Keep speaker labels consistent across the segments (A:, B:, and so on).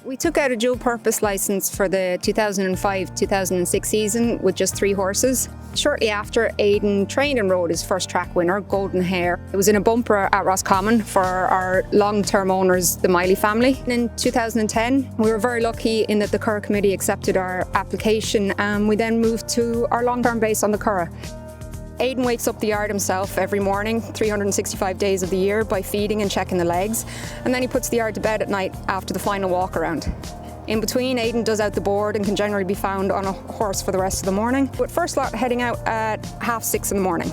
A: We took out a dual-purpose licence for the 2005-2006 season with just 3 horses. Shortly after, Aidan trained and rode his first track winner, Golden Hare. It was in a bumper at Roscommon for our long-term owners, the Miley family. In 2010, we were very lucky in that the Curragh Committee accepted our application, and we then moved to our long-term base on the Curragh. Aidan wakes up the yard himself every morning, 365 days of the year, by feeding and checking the legs, and then he puts the yard to bed at night after the final walk around. In between, Aidan does out the board and can generally be found on a horse for the rest of the morning, with first lot heading out at 6:30 in the morning.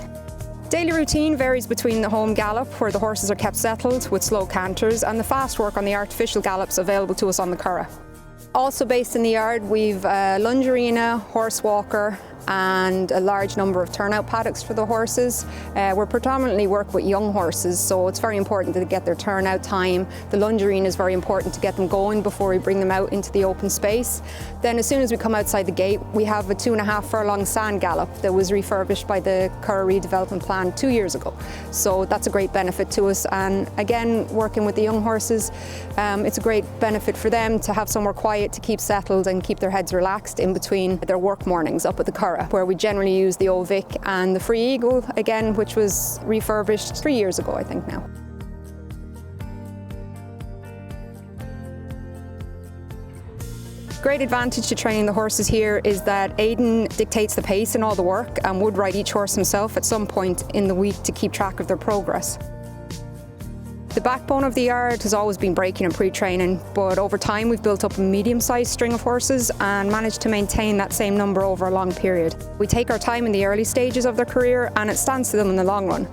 A: Daily routine varies between the home gallop, where the horses are kept settled with slow canters, and the fast work on the artificial gallops available to us on the Curragh. Also based in the yard, we've a lunge arena, horse walker, and a large number of turnout paddocks for the horses. We predominantly work with young horses, so it's very important to get their turnout time. The lunge arena is very important to get them going before we bring them out into the open space. Then as soon as we come outside the gate, we have a 2.5 furlong sand gallop that was refurbished by the Curragh redevelopment plan 2 years ago. So that's a great benefit to us, and again, working with the young horses, it's a great benefit for them to have somewhere quiet to keep settled and keep their heads relaxed in between their work mornings up at the Curragh, where we generally use the Old Vic and the Free Eagle, again, which was refurbished 3 years ago, I think now. Great advantage to training the horses here is that Aidan dictates the pace in all the work and would ride each horse himself at some point in the week to keep track of their progress. The backbone of the yard has always been breaking and pre-training, but over time we've built up a medium-sized string of horses and managed to maintain that same number over a long period. We take our time in the early stages of their career, and it stands to them in the long run.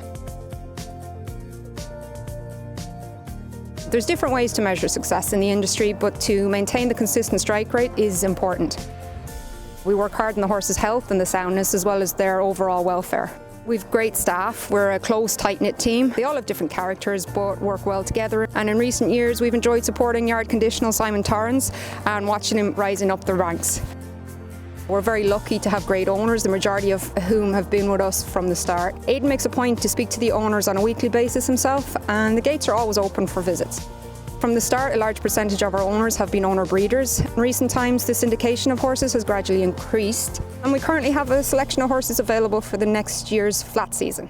A: There's different ways to measure success in the industry, but to maintain the consistent strike rate is important. We work hard on the horses' health and the soundness, as well as their overall welfare. We've great staff. We're a close, tight-knit team. They all have different characters but work well together, and in recent years we've enjoyed supporting yard conditional Simon Torrance and watching him rising up the ranks. We're very lucky to have great owners, the majority of whom have been with us from the start. Aidan makes a point to speak to the owners on a weekly basis himself, and the gates are always open for visits. From the start, a large percentage of our owners have been owner breeders. In recent times, the syndication of horses has gradually increased, and we currently have a selection of horses available for the next year's flat season.